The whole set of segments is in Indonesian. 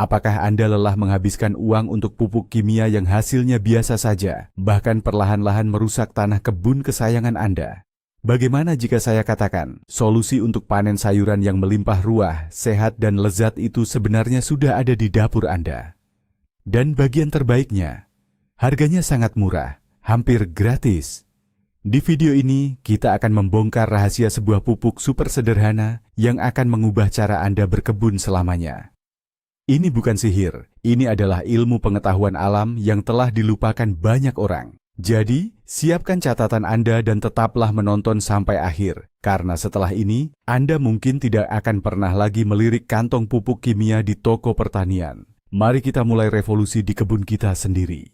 Apakah Anda lelah menghabiskan uang untuk pupuk kimia yang hasilnya biasa saja, bahkan perlahan-lahan merusak tanah kebun kesayangan Anda? Bagaimana jika saya katakan, solusi untuk panen sayuran yang melimpah ruah, sehat dan lezat itu sebenarnya sudah ada di dapur Anda? Dan bagian terbaiknya, harganya sangat murah, hampir gratis. Di video ini, kita akan membongkar rahasia sebuah pupuk super sederhana yang akan mengubah cara Anda berkebun selamanya. Ini bukan sihir, ini adalah ilmu pengetahuan alam yang telah dilupakan banyak orang. Jadi, siapkan catatan Anda dan tetaplah menonton sampai akhir, karena setelah ini, Anda mungkin tidak akan pernah lagi melirik kantong pupuk kimia di toko pertanian. Mari kita mulai revolusi di kebun kita sendiri.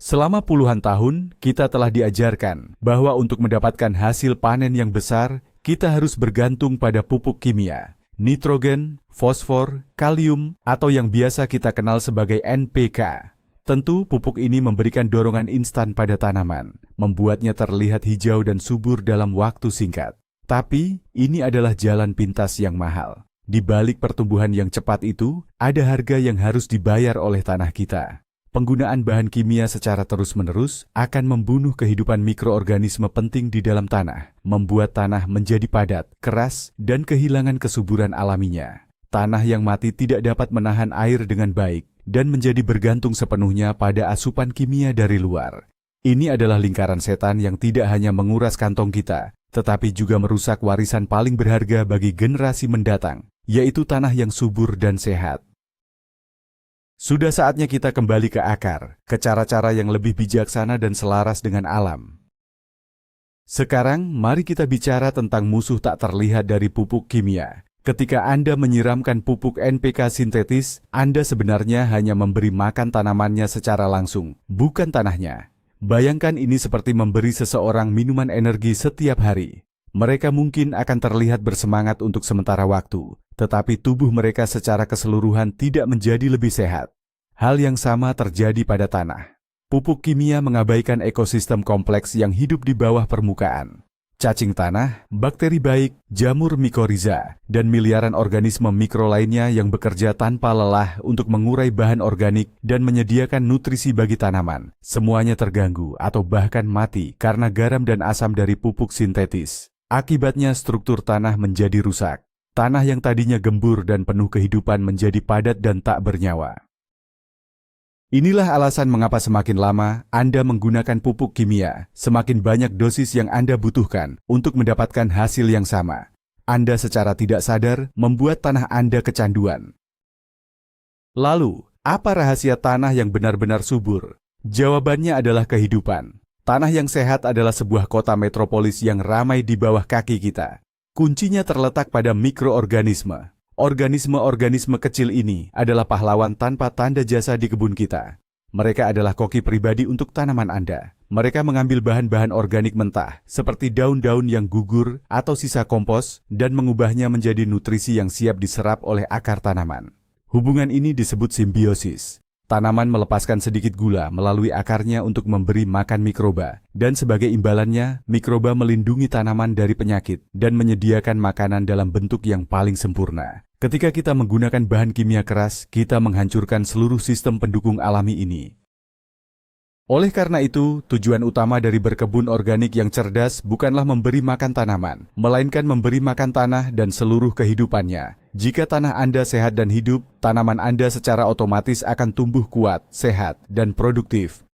Selama puluhan tahun, kita telah diajarkan bahwa untuk mendapatkan hasil panen yang besar, kita harus bergantung pada pupuk kimia. Nitrogen, fosfor, kalium, atau yang biasa kita kenal sebagai NPK. Tentu pupuk ini memberikan dorongan instan pada tanaman, membuatnya terlihat hijau dan subur dalam waktu singkat. Tapi, ini adalah jalan pintas yang mahal. Di balik pertumbuhan yang cepat itu, ada harga yang harus dibayar oleh tanah kita. Penggunaan bahan kimia secara terus-menerus akan membunuh kehidupan mikroorganisme penting di dalam tanah, membuat tanah menjadi padat, keras, dan kehilangan kesuburan alaminya. Tanah yang mati tidak dapat menahan air dengan baik dan menjadi bergantung sepenuhnya pada asupan kimia dari luar. Ini adalah lingkaran setan yang tidak hanya menguras kantong kita, tetapi juga merusak warisan paling berharga bagi generasi mendatang, yaitu tanah yang subur dan sehat. Sudah saatnya kita kembali ke akar, ke cara-cara yang lebih bijaksana dan selaras dengan alam. Sekarang, mari kita bicara tentang musuh tak terlihat dari pupuk kimia. Ketika Anda menyiramkan pupuk NPK sintetis, Anda sebenarnya hanya memberi makan tanamannya secara langsung, bukan tanahnya. Bayangkan ini seperti memberi seseorang minuman energi setiap hari. Mereka mungkin akan terlihat bersemangat untuk sementara waktu, tetapi tubuh mereka secara keseluruhan tidak menjadi lebih sehat. Hal yang sama terjadi pada tanah. Pupuk kimia mengabaikan ekosistem kompleks yang hidup di bawah permukaan. Cacing tanah, bakteri baik, jamur mikoriza, dan miliaran organisme mikro lainnya yang bekerja tanpa lelah untuk mengurai bahan organik dan menyediakan nutrisi bagi tanaman. Semuanya terganggu atau bahkan mati karena garam dan asam dari pupuk sintetis. Akibatnya struktur tanah menjadi rusak. Tanah yang tadinya gembur dan penuh kehidupan menjadi padat dan tak bernyawa. Inilah alasan mengapa semakin lama Anda menggunakan pupuk kimia, semakin banyak dosis yang Anda butuhkan untuk mendapatkan hasil yang sama. Anda secara tidak sadar membuat tanah Anda kecanduan. Lalu, apa rahasia tanah yang benar-benar subur? Jawabannya adalah kehidupan. Tanah yang sehat adalah sebuah kota metropolis yang ramai di bawah kaki kita. Kuncinya terletak pada mikroorganisme. Organisme-organisme kecil ini adalah pahlawan tanpa tanda jasa di kebun kita. Mereka adalah koki pribadi untuk tanaman Anda. Mereka mengambil bahan-bahan organik mentah, seperti daun-daun yang gugur atau sisa kompos, dan mengubahnya menjadi nutrisi yang siap diserap oleh akar tanaman. Hubungan ini disebut simbiosis. Tanaman melepaskan sedikit gula melalui akarnya untuk memberi makan mikroba, dan sebagai imbalannya, mikroba melindungi tanaman dari penyakit dan menyediakan makanan dalam bentuk yang paling sempurna. Ketika kita menggunakan bahan kimia keras, kita menghancurkan seluruh sistem pendukung alami ini. Oleh karena itu, tujuan utama dari berkebun organik yang cerdas bukanlah memberi makan tanaman, melainkan memberi makan tanah dan seluruh kehidupannya. Jika tanah Anda sehat dan hidup, tanaman Anda secara otomatis akan tumbuh kuat, sehat, dan produktif.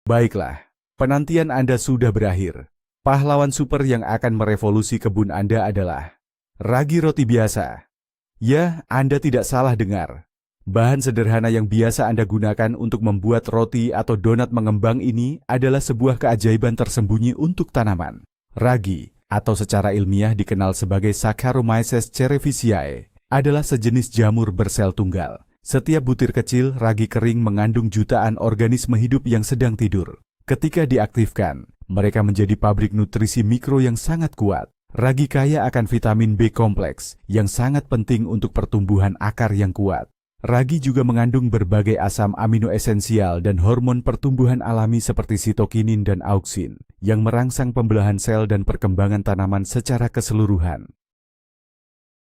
Baiklah, penantian Anda sudah berakhir. Pahlawan super yang akan merevolusi kebun Anda adalah ragi roti biasa. Ya, Anda tidak salah dengar. Bahan sederhana yang biasa Anda gunakan untuk membuat roti atau donat mengembang ini adalah sebuah keajaiban tersembunyi untuk tanaman. Ragi, atau secara ilmiah dikenal sebagai Saccharomyces cerevisiae, adalah sejenis jamur bersel tunggal. Setiap butir kecil ragi kering mengandung jutaan organisme hidup yang sedang tidur. Ketika diaktifkan, mereka menjadi pabrik nutrisi mikro yang sangat kuat. Ragi kaya akan vitamin B kompleks yang sangat penting untuk pertumbuhan akar yang kuat. Ragi juga mengandung berbagai asam amino esensial dan hormon pertumbuhan alami seperti sitokinin dan auksin yang merangsang pembelahan sel dan perkembangan tanaman secara keseluruhan.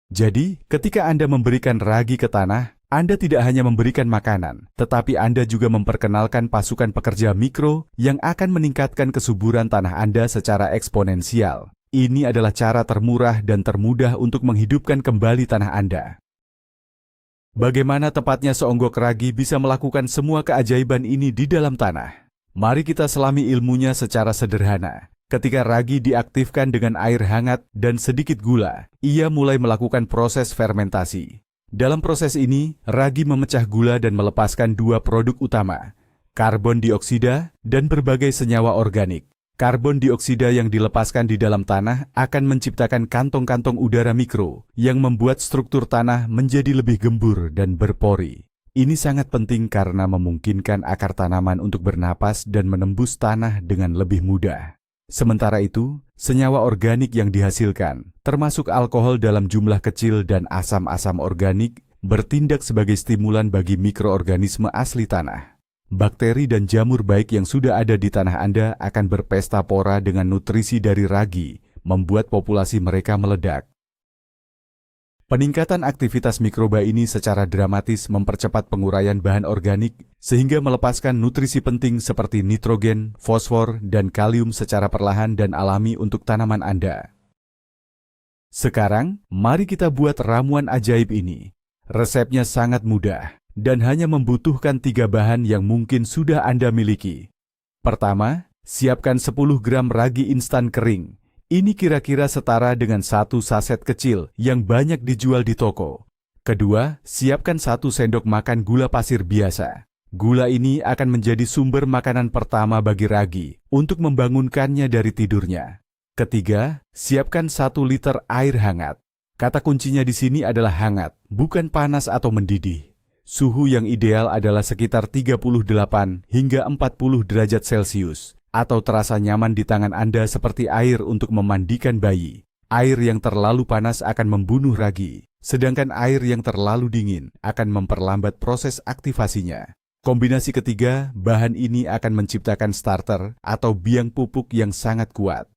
Jadi, ketika Anda memberikan ragi ke tanah, Anda tidak hanya memberikan makanan, tetapi Anda juga memperkenalkan pasukan pekerja mikro yang akan meningkatkan kesuburan tanah Anda secara eksponensial. Ini adalah cara termurah dan termudah untuk menghidupkan kembali tanah Anda. Bagaimana tepatnya seonggok ragi bisa melakukan semua keajaiban ini di dalam tanah? Mari kita selami ilmunya secara sederhana. Ketika ragi diaktifkan dengan air hangat dan sedikit gula, ia mulai melakukan proses fermentasi. Dalam proses ini, ragi memecah gula dan melepaskan dua produk utama, karbon dioksida dan berbagai senyawa organik. Karbon dioksida yang dilepaskan di dalam tanah akan menciptakan kantong-kantong udara mikro yang membuat struktur tanah menjadi lebih gembur dan berpori. Ini sangat penting karena memungkinkan akar tanaman untuk bernapas dan menembus tanah dengan lebih mudah. Sementara itu, senyawa organik yang dihasilkan, termasuk alkohol dalam jumlah kecil dan asam-asam organik, bertindak sebagai stimulan bagi mikroorganisme asli tanah. Bakteri dan jamur baik yang sudah ada di tanah Anda akan berpesta pora dengan nutrisi dari ragi, membuat populasi mereka meledak. Peningkatan aktivitas mikroba ini secara dramatis mempercepat penguraian bahan organik sehingga melepaskan nutrisi penting seperti nitrogen, fosfor, dan kalium secara perlahan dan alami untuk tanaman Anda. Sekarang, mari kita buat ramuan ajaib ini. Resepnya sangat mudah dan hanya membutuhkan 3 bahan yang mungkin sudah Anda miliki. Pertama, siapkan 10 gram ragi instan kering. Ini kira-kira setara dengan 1 saset kecil yang banyak dijual di toko. Kedua, siapkan 1 sendok makan gula pasir biasa. Gula ini akan menjadi sumber makanan pertama bagi ragi untuk membangunkannya dari tidurnya. Ketiga, siapkan 1 liter air hangat. Kata kuncinya di sini adalah hangat, bukan panas atau mendidih. Suhu yang ideal adalah sekitar 38 hingga 40 derajat Celcius, atau terasa nyaman di tangan Anda seperti air untuk memandikan bayi. Air yang terlalu panas akan membunuh ragi, sedangkan air yang terlalu dingin akan memperlambat proses aktivasinya. Kombinasi ketiga, bahan ini akan menciptakan starter atau biang pupuk yang sangat kuat.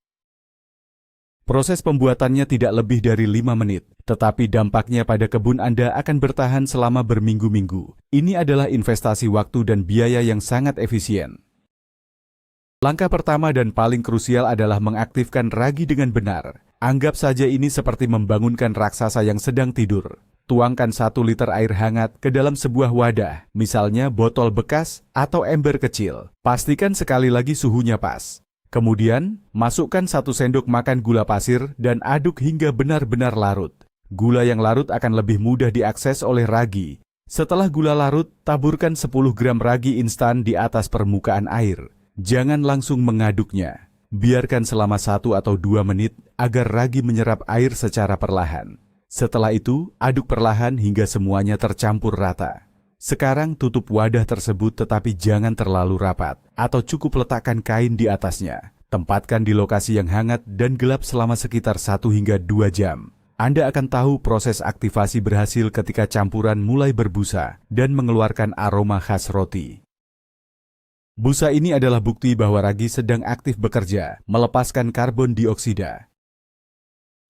Proses pembuatannya tidak lebih dari 5 menit, tetapi dampaknya pada kebun Anda akan bertahan selama berminggu-minggu. Ini adalah investasi waktu dan biaya yang sangat efisien. Langkah pertama dan paling krusial adalah mengaktifkan ragi dengan benar. Anggap saja ini seperti membangunkan raksasa yang sedang tidur. Tuangkan 1 liter air hangat ke dalam sebuah wadah, misalnya botol bekas atau ember kecil. Pastikan sekali lagi suhunya pas. Kemudian, masukkan 1 sendok makan gula pasir dan aduk hingga benar-benar larut. Gula yang larut akan lebih mudah diakses oleh ragi. Setelah gula larut, taburkan 10 gram ragi instan di atas permukaan air. Jangan langsung mengaduknya. Biarkan selama 1 atau 2 menit agar ragi menyerap air secara perlahan. Setelah itu, aduk perlahan hingga semuanya tercampur rata. Sekarang tutup wadah tersebut tetapi jangan terlalu rapat, atau cukup letakkan kain di atasnya. Tempatkan di lokasi yang hangat dan gelap selama sekitar 1 hingga 2 jam. Anda akan tahu proses aktivasi berhasil ketika campuran mulai berbusa dan mengeluarkan aroma khas roti. Busa ini adalah bukti bahwa ragi sedang aktif bekerja, melepaskan karbon dioksida.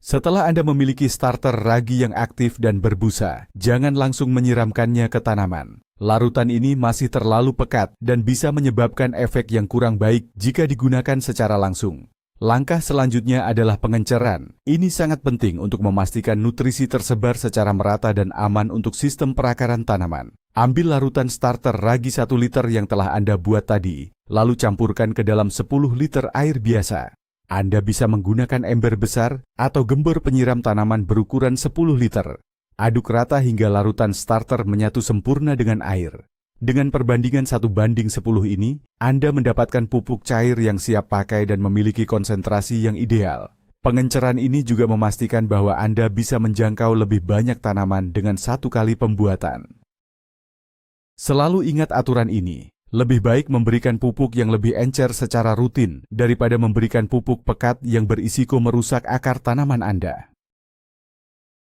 Setelah Anda memiliki starter ragi yang aktif dan berbusa, jangan langsung menyiramkannya ke tanaman. Larutan ini masih terlalu pekat dan bisa menyebabkan efek yang kurang baik jika digunakan secara langsung. Langkah selanjutnya adalah pengenceran. Ini sangat penting untuk memastikan nutrisi tersebar secara merata dan aman untuk sistem perakaran tanaman. Ambil larutan starter ragi 1 liter yang telah Anda buat tadi, lalu campurkan ke dalam 10 liter air biasa. Anda bisa menggunakan ember besar atau gembor penyiram tanaman berukuran 10 liter. Aduk rata hingga larutan starter menyatu sempurna dengan air. Dengan perbandingan 1:10 ini, Anda mendapatkan pupuk cair yang siap pakai dan memiliki konsentrasi yang ideal. Pengenceran ini juga memastikan bahwa Anda bisa menjangkau lebih banyak tanaman dengan 1 kali pembuatan. Selalu ingat aturan ini. Lebih baik memberikan pupuk yang lebih encer secara rutin daripada memberikan pupuk pekat yang berisiko merusak akar tanaman Anda.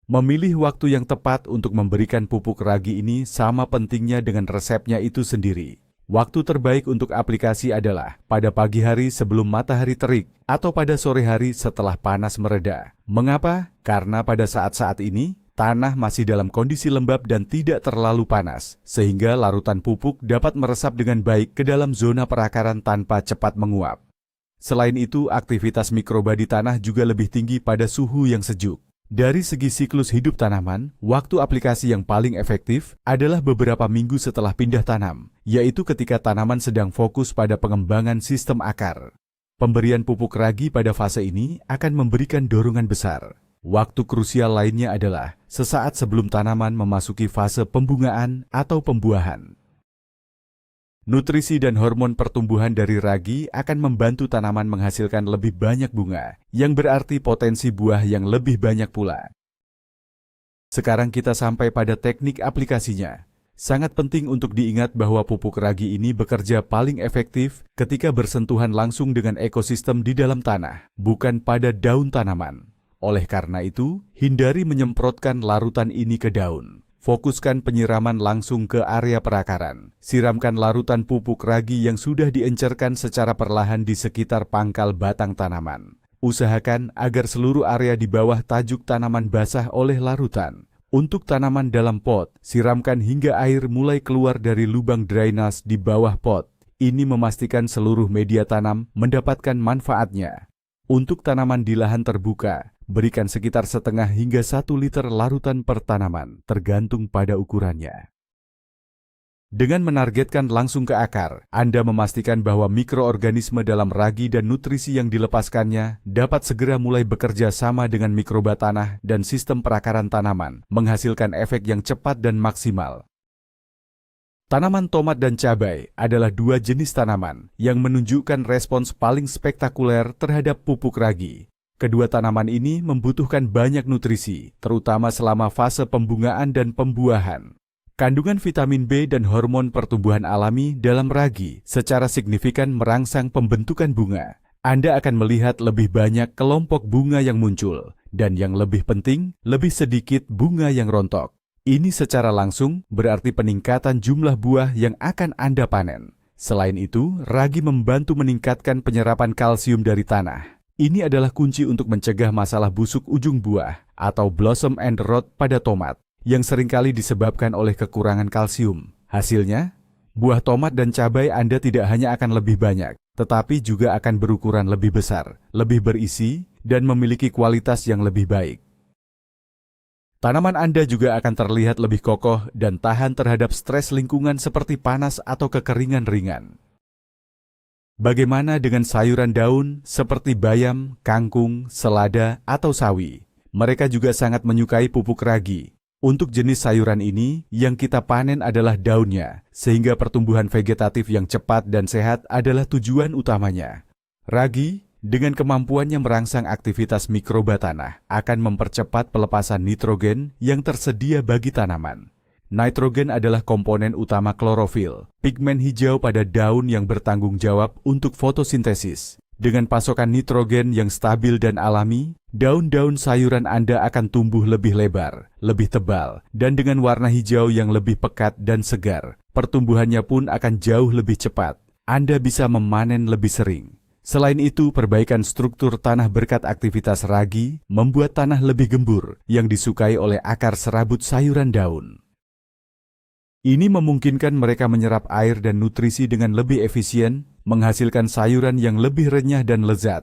Memilih waktu yang tepat untuk memberikan pupuk ragi ini sama pentingnya dengan resepnya itu sendiri. Waktu terbaik untuk aplikasi adalah pada pagi hari sebelum matahari terik atau pada sore hari setelah panas mereda. Mengapa? Karena pada saat-saat ini, Tanah masih dalam kondisi lembab dan tidak terlalu panas, sehingga larutan pupuk dapat meresap dengan baik ke dalam zona perakaran tanpa cepat menguap. Selain itu, aktivitas mikroba di tanah juga lebih tinggi pada suhu yang sejuk. Dari segi siklus hidup tanaman, waktu aplikasi yang paling efektif adalah beberapa minggu setelah pindah tanam, yaitu ketika tanaman sedang fokus pada pengembangan sistem akar. Pemberian pupuk ragi pada fase ini akan memberikan dorongan besar. Waktu krusial lainnya adalah sesaat sebelum tanaman memasuki fase pembungaan atau pembuahan. Nutrisi dan hormon pertumbuhan dari ragi akan membantu tanaman menghasilkan lebih banyak bunga, yang berarti potensi buah yang lebih banyak pula. Sekarang kita sampai pada teknik aplikasinya. Sangat penting untuk diingat bahwa pupuk ragi ini bekerja paling efektif ketika bersentuhan langsung dengan ekosistem di dalam tanah, bukan pada daun tanaman. Oleh karena itu, hindari menyemprotkan larutan ini ke daun. Fokuskan penyiraman langsung ke area perakaran. Siramkan larutan pupuk ragi yang sudah diencerkan secara perlahan di sekitar pangkal batang tanaman. Usahakan agar seluruh area di bawah tajuk tanaman basah oleh larutan. Untuk tanaman dalam pot, siramkan hingga air mulai keluar dari lubang drainase di bawah pot. Ini memastikan seluruh media tanam mendapatkan manfaatnya. Untuk tanaman di lahan terbuka, berikan sekitar setengah hingga 1 liter larutan per tanaman, tergantung pada ukurannya. Dengan menargetkan langsung ke akar, Anda memastikan bahwa mikroorganisme dalam ragi dan nutrisi yang dilepaskannya dapat segera mulai bekerja sama dengan mikroba tanah dan sistem perakaran tanaman, menghasilkan efek yang cepat dan maksimal. Tanaman tomat dan cabai adalah dua jenis tanaman yang menunjukkan respons paling spektakuler terhadap pupuk ragi. Kedua tanaman ini membutuhkan banyak nutrisi, terutama selama fase pembungaan dan pembuahan. Kandungan vitamin B dan hormon pertumbuhan alami dalam ragi secara signifikan merangsang pembentukan bunga. Anda akan melihat lebih banyak kelompok bunga yang muncul, dan yang lebih penting, lebih sedikit bunga yang rontok. Ini secara langsung berarti peningkatan jumlah buah yang akan Anda panen. Selain itu, ragi membantu meningkatkan penyerapan kalsium dari tanah. Ini adalah kunci untuk mencegah masalah busuk ujung buah atau blossom end rot pada tomat yang seringkali disebabkan oleh kekurangan kalsium. Hasilnya, buah tomat dan cabai Anda tidak hanya akan lebih banyak, tetapi juga akan berukuran lebih besar, lebih berisi, dan memiliki kualitas yang lebih baik. Tanaman Anda juga akan terlihat lebih kokoh dan tahan terhadap stres lingkungan seperti panas atau kekeringan ringan. Bagaimana dengan sayuran daun seperti bayam, kangkung, selada, atau sawi? Mereka juga sangat menyukai pupuk ragi. Untuk jenis sayuran ini, yang kita panen adalah daunnya, sehingga pertumbuhan vegetatif yang cepat dan sehat adalah tujuan utamanya. Ragi, dengan kemampuannya merangsang aktivitas mikroba tanah, akan mempercepat pelepasan nitrogen yang tersedia bagi tanaman. Nitrogen adalah komponen utama klorofil, pigmen hijau pada daun yang bertanggung jawab untuk fotosintesis. Dengan pasokan nitrogen yang stabil dan alami, daun-daun sayuran Anda akan tumbuh lebih lebar, lebih tebal, dan dengan warna hijau yang lebih pekat dan segar. Pertumbuhannya pun akan jauh lebih cepat. Anda bisa memanen lebih sering. Selain itu, perbaikan struktur tanah berkat aktivitas ragi membuat tanah lebih gembur yang disukai oleh akar serabut sayuran daun. Ini memungkinkan mereka menyerap air dan nutrisi dengan lebih efisien, menghasilkan sayuran yang lebih renyah dan lezat.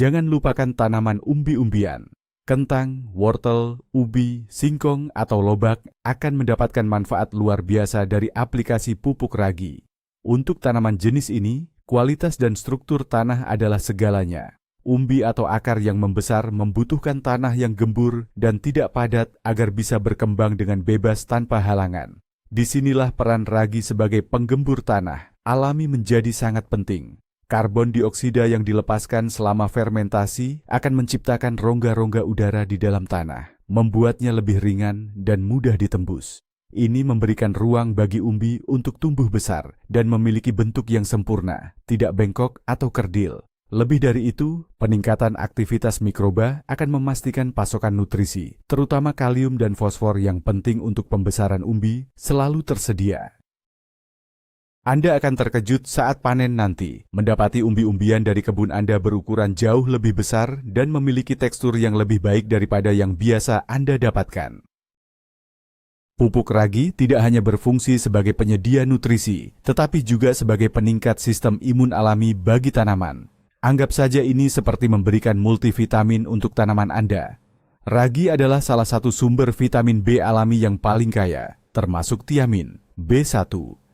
Jangan lupakan tanaman umbi-umbian. Kentang, wortel, ubi, singkong, atau lobak akan mendapatkan manfaat luar biasa dari aplikasi pupuk ragi. Untuk tanaman jenis ini, kualitas dan struktur tanah adalah segalanya. Umbi atau akar yang membesar membutuhkan tanah yang gembur dan tidak padat agar bisa berkembang dengan bebas tanpa halangan. Disinilah peran ragi sebagai penggembur tanah alami menjadi sangat penting. Karbon dioksida yang dilepaskan selama fermentasi akan menciptakan rongga-rongga udara di dalam tanah, membuatnya lebih ringan dan mudah ditembus. Ini memberikan ruang bagi umbi untuk tumbuh besar dan memiliki bentuk yang sempurna, tidak bengkok atau kerdil. Lebih dari itu, peningkatan aktivitas mikroba akan memastikan pasokan nutrisi, terutama kalium dan fosfor yang penting untuk pembesaran umbi, selalu tersedia. Anda akan terkejut saat panen nanti, mendapati umbi-umbian dari kebun Anda berukuran jauh lebih besar dan memiliki tekstur yang lebih baik daripada yang biasa Anda dapatkan. Pupuk ragi tidak hanya berfungsi sebagai penyedia nutrisi, tetapi juga sebagai peningkat sistem imun alami bagi tanaman. Anggap saja ini seperti memberikan multivitamin untuk tanaman Anda. Ragi adalah salah satu sumber vitamin B alami yang paling kaya, termasuk tiamin, B1,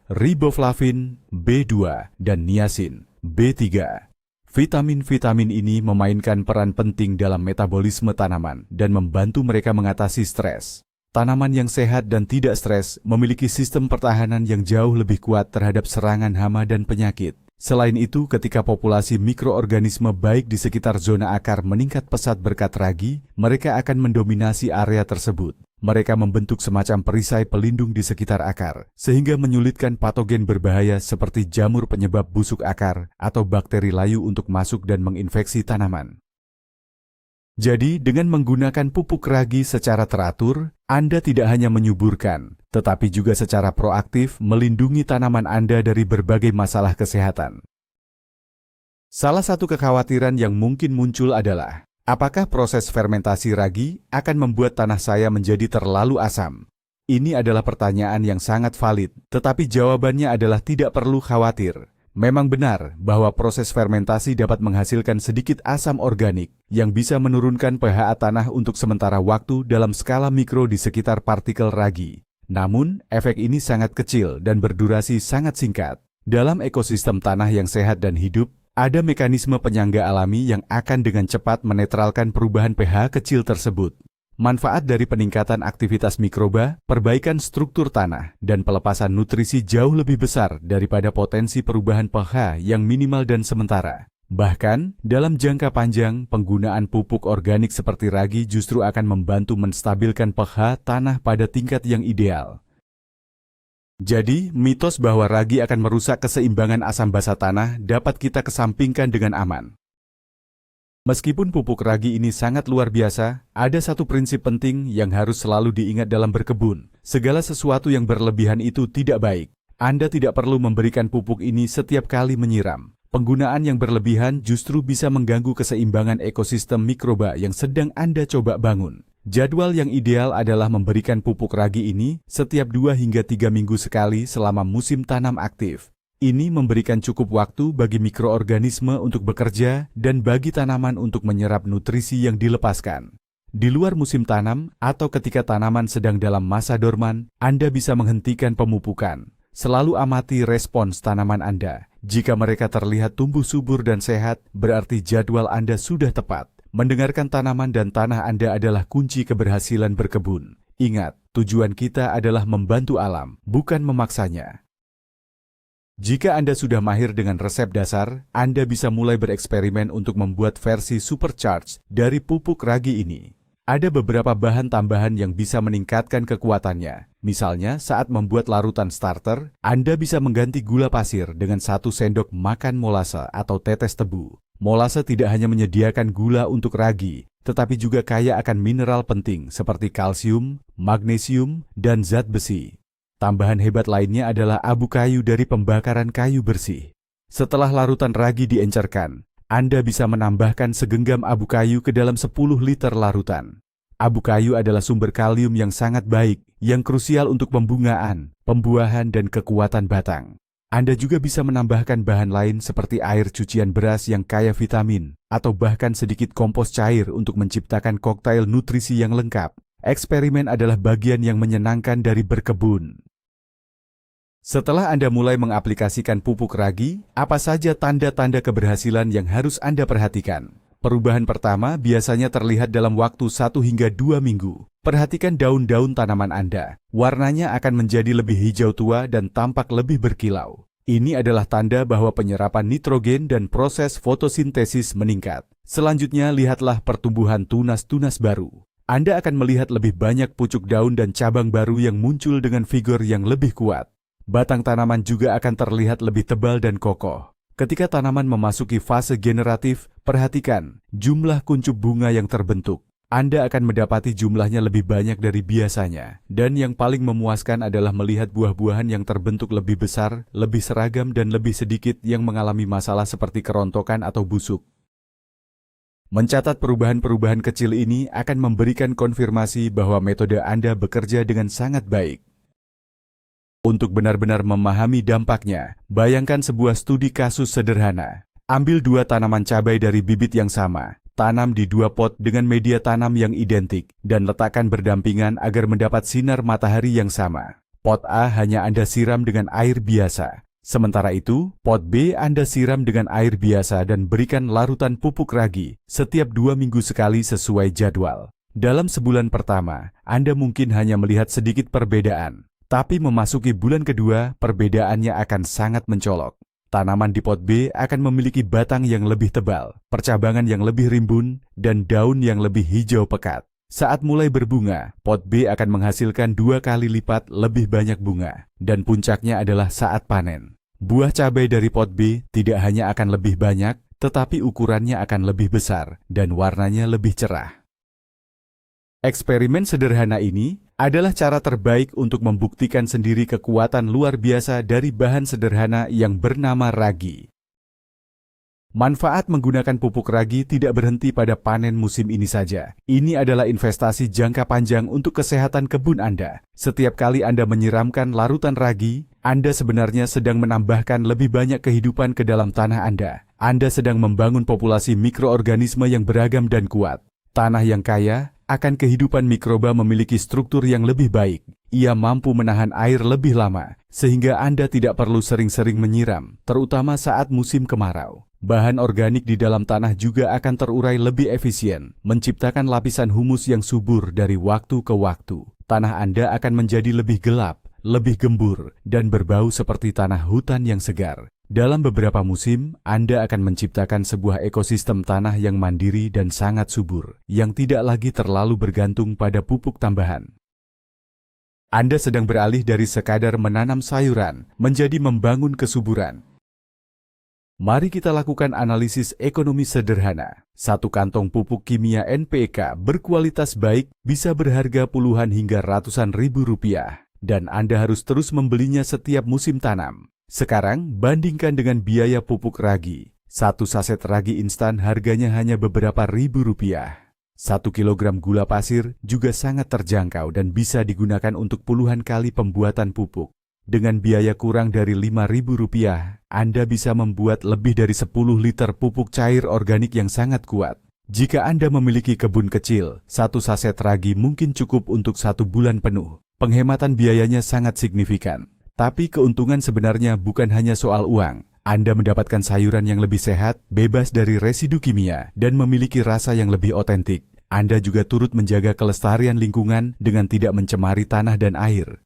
riboflavin, B2, dan niacin, B3. Vitamin-vitamin ini memainkan peran penting dalam metabolisme tanaman dan membantu mereka mengatasi stres. Tanaman yang sehat dan tidak stres memiliki sistem pertahanan yang jauh lebih kuat terhadap serangan hama dan penyakit. Selain itu, ketika populasi mikroorganisme baik di sekitar zona akar meningkat pesat berkat ragi, mereka akan mendominasi area tersebut. Mereka membentuk semacam perisai pelindung di sekitar akar, sehingga menyulitkan patogen berbahaya seperti jamur penyebab busuk akar atau bakteri layu untuk masuk dan menginfeksi tanaman. Jadi, dengan menggunakan pupuk ragi secara teratur, Anda tidak hanya menyuburkan, tetapi juga secara proaktif melindungi tanaman Anda dari berbagai masalah kesehatan. Salah satu kekhawatiran yang mungkin muncul adalah, apakah proses fermentasi ragi akan membuat tanah saya menjadi terlalu asam? Ini adalah pertanyaan yang sangat valid, tetapi jawabannya adalah tidak perlu khawatir. Memang benar bahwa proses fermentasi dapat menghasilkan sedikit asam organik yang bisa menurunkan pH tanah untuk sementara waktu dalam skala mikro di sekitar partikel ragi. Namun, efek ini sangat kecil dan berdurasi sangat singkat. Dalam ekosistem tanah yang sehat dan hidup, ada mekanisme penyangga alami yang akan dengan cepat menetralkan perubahan pH kecil tersebut. Manfaat dari peningkatan aktivitas mikroba, perbaikan struktur tanah, dan pelepasan nutrisi jauh lebih besar daripada potensi perubahan pH yang minimal dan sementara. Bahkan, dalam jangka panjang, penggunaan pupuk organik seperti ragi justru akan membantu menstabilkan pH tanah pada tingkat yang ideal. Jadi, mitos bahwa ragi akan merusak keseimbangan asam basa tanah dapat kita kesampingkan dengan aman. Meskipun pupuk ragi ini sangat luar biasa, ada satu prinsip penting yang harus selalu diingat dalam berkebun. Segala sesuatu yang berlebihan itu tidak baik. Anda tidak perlu memberikan pupuk ini setiap kali menyiram. Penggunaan yang berlebihan justru bisa mengganggu keseimbangan ekosistem mikroba yang sedang Anda coba bangun. Jadwal yang ideal adalah memberikan pupuk ragi ini setiap 2 hingga 3 minggu sekali selama musim tanam aktif. Ini memberikan cukup waktu bagi mikroorganisme untuk bekerja dan bagi tanaman untuk menyerap nutrisi yang dilepaskan. Di luar musim tanam atau ketika tanaman sedang dalam masa dorman, Anda bisa menghentikan pemupukan. Selalu amati respons tanaman Anda. Jika mereka terlihat tumbuh subur dan sehat, berarti jadwal Anda sudah tepat. Mendengarkan tanaman dan tanah Anda adalah kunci keberhasilan berkebun. Ingat, tujuan kita adalah membantu alam, bukan memaksanya. Jika Anda sudah mahir dengan resep dasar, Anda bisa mulai bereksperimen untuk membuat versi supercharged dari pupuk ragi ini. Ada beberapa bahan tambahan yang bisa meningkatkan kekuatannya. Misalnya, saat membuat larutan starter, Anda bisa mengganti gula pasir dengan 1 sendok makan molase atau tetes tebu. Molase tidak hanya menyediakan gula untuk ragi, tetapi juga kaya akan mineral penting seperti kalsium, magnesium, dan zat besi. Tambahan hebat lainnya adalah abu kayu dari pembakaran kayu bersih. Setelah larutan ragi diencerkan, Anda bisa menambahkan segenggam abu kayu ke dalam 10 liter larutan. Abu kayu adalah sumber kalium yang sangat baik, yang krusial untuk pembungaan, pembuahan, dan kekuatan batang. Anda juga bisa menambahkan bahan lain seperti air cucian beras yang kaya vitamin, atau bahkan sedikit kompos cair untuk menciptakan koktail nutrisi yang lengkap. Eksperimen adalah bagian yang menyenangkan dari berkebun. Setelah Anda mulai mengaplikasikan pupuk ragi, apa saja tanda-tanda keberhasilan yang harus Anda perhatikan? Perubahan pertama biasanya terlihat dalam waktu 1 hingga 2 minggu. Perhatikan daun-daun tanaman Anda. Warnanya akan menjadi lebih hijau tua dan tampak lebih berkilau. Ini adalah tanda bahwa penyerapan nitrogen dan proses fotosintesis meningkat. Selanjutnya, lihatlah pertumbuhan tunas-tunas baru. Anda akan melihat lebih banyak pucuk daun dan cabang baru yang muncul dengan figur yang lebih kuat. Batang tanaman juga akan terlihat lebih tebal dan kokoh. Ketika tanaman memasuki fase generatif, perhatikan jumlah kuncup bunga yang terbentuk. Anda akan mendapati jumlahnya lebih banyak dari biasanya. Dan yang paling memuaskan adalah melihat buah-buahan yang terbentuk lebih besar, lebih seragam, dan lebih sedikit yang mengalami masalah seperti kerontokan atau busuk. Mencatat perubahan-perubahan kecil ini akan memberikan konfirmasi bahwa metode Anda bekerja dengan sangat baik. Untuk benar-benar memahami dampaknya, bayangkan sebuah studi kasus sederhana. Ambil 2 tanaman cabai dari bibit yang sama, tanam di 2 pot dengan media tanam yang identik, dan letakkan berdampingan agar mendapat sinar matahari yang sama. Pot A hanya Anda siram dengan air biasa. Sementara itu, pot B Anda siram dengan air biasa dan berikan larutan pupuk ragi setiap 2 minggu sekali sesuai jadwal. Dalam sebulan pertama, Anda mungkin hanya melihat sedikit perbedaan. Tapi memasuki bulan kedua, perbedaannya akan sangat mencolok. Tanaman di pot B akan memiliki batang yang lebih tebal, percabangan yang lebih rimbun, dan daun yang lebih hijau pekat. Saat mulai berbunga, pot B akan menghasilkan 2 kali lipat lebih banyak bunga, dan puncaknya adalah saat panen. Buah cabai dari pot B tidak hanya akan lebih banyak, tetapi ukurannya akan lebih besar, dan warnanya lebih cerah. Eksperimen sederhana ini adalah cara terbaik untuk membuktikan sendiri kekuatan luar biasa dari bahan sederhana yang bernama ragi. Manfaat menggunakan pupuk ragi tidak berhenti pada panen musim ini saja. Ini adalah investasi jangka panjang untuk kesehatan kebun Anda. Setiap kali Anda menyiramkan larutan ragi, Anda sebenarnya sedang menambahkan lebih banyak kehidupan ke dalam tanah Anda. Anda sedang membangun populasi mikroorganisme yang beragam dan kuat. Tanah yang kaya akan kehidupan mikroba memiliki struktur yang lebih baik. Ia mampu menahan air lebih lama, sehingga Anda tidak perlu sering-sering menyiram, terutama saat musim kemarau. Bahan organik di dalam tanah juga akan terurai lebih efisien, menciptakan lapisan humus yang subur dari waktu ke waktu. Tanah Anda akan menjadi lebih gelap, lebih gembur, dan berbau seperti tanah hutan yang segar. Dalam beberapa musim, Anda akan menciptakan sebuah ekosistem tanah yang mandiri dan sangat subur, yang tidak lagi terlalu bergantung pada pupuk tambahan. Anda sedang beralih dari sekadar menanam sayuran menjadi membangun kesuburan. Mari kita lakukan analisis ekonomi sederhana. 1 kantong pupuk kimia NPK berkualitas baik bisa berharga puluhan hingga ratusan ribu rupiah, dan Anda harus terus membelinya setiap musim tanam. Sekarang, bandingkan dengan biaya pupuk ragi. 1 saset ragi instan harganya hanya beberapa ribu rupiah. 1 kilogram gula pasir juga sangat terjangkau dan bisa digunakan untuk puluhan kali pembuatan pupuk. Dengan biaya kurang dari Rp5.000, Anda bisa membuat lebih dari 10 liter pupuk cair organik yang sangat kuat. Jika Anda memiliki kebun kecil, 1 saset ragi mungkin cukup untuk 1 bulan penuh. Penghematan biayanya sangat signifikan. Tapi keuntungan sebenarnya bukan hanya soal uang. Anda mendapatkan sayuran yang lebih sehat, bebas dari residu kimia, dan memiliki rasa yang lebih otentik. Anda juga turut menjaga kelestarian lingkungan dengan tidak mencemari tanah dan air.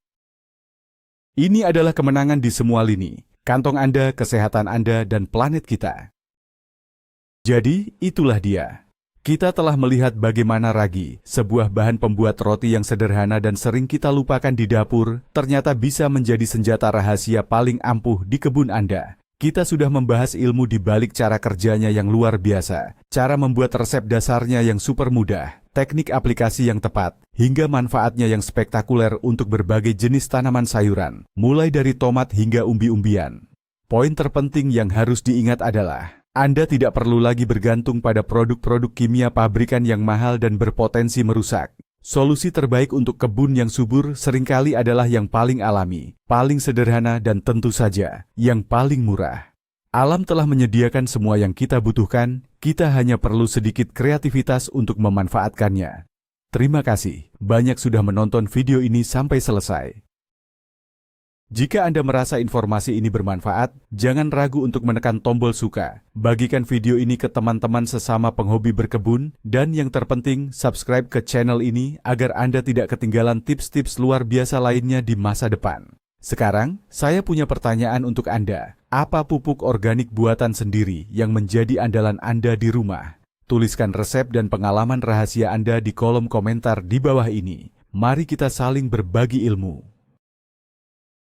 Ini adalah kemenangan di semua lini. Kantong Anda, kesehatan Anda, dan planet kita. Jadi, itulah dia. Kita telah melihat bagaimana ragi, sebuah bahan pembuat roti yang sederhana dan sering kita lupakan di dapur, ternyata bisa menjadi senjata rahasia paling ampuh di kebun Anda. Kita sudah membahas ilmu di balik cara kerjanya yang luar biasa, cara membuat resep dasarnya yang super mudah, teknik aplikasi yang tepat, hingga manfaatnya yang spektakuler untuk berbagai jenis tanaman sayuran, mulai dari tomat hingga umbi-umbian. Poin terpenting yang harus diingat adalah, Anda tidak perlu lagi bergantung pada produk-produk kimia pabrikan yang mahal dan berpotensi merusak. Solusi terbaik untuk kebun yang subur seringkali adalah yang paling alami, paling sederhana, dan tentu saja yang paling murah. Alam telah menyediakan semua yang kita butuhkan, kita hanya perlu sedikit kreativitas untuk memanfaatkannya. Terima kasih, banyak sudah menonton video ini sampai selesai. Jika Anda merasa informasi ini bermanfaat, jangan ragu untuk menekan tombol suka. Bagikan video ini ke teman-teman sesama penghobi berkebun, dan yang terpenting, subscribe ke channel ini agar Anda tidak ketinggalan tips-tips luar biasa lainnya di masa depan. Sekarang, saya punya pertanyaan untuk Anda. Apa pupuk organik buatan sendiri yang menjadi andalan Anda di rumah? Tuliskan resep dan pengalaman rahasia Anda di kolom komentar di bawah ini. Mari kita saling berbagi ilmu.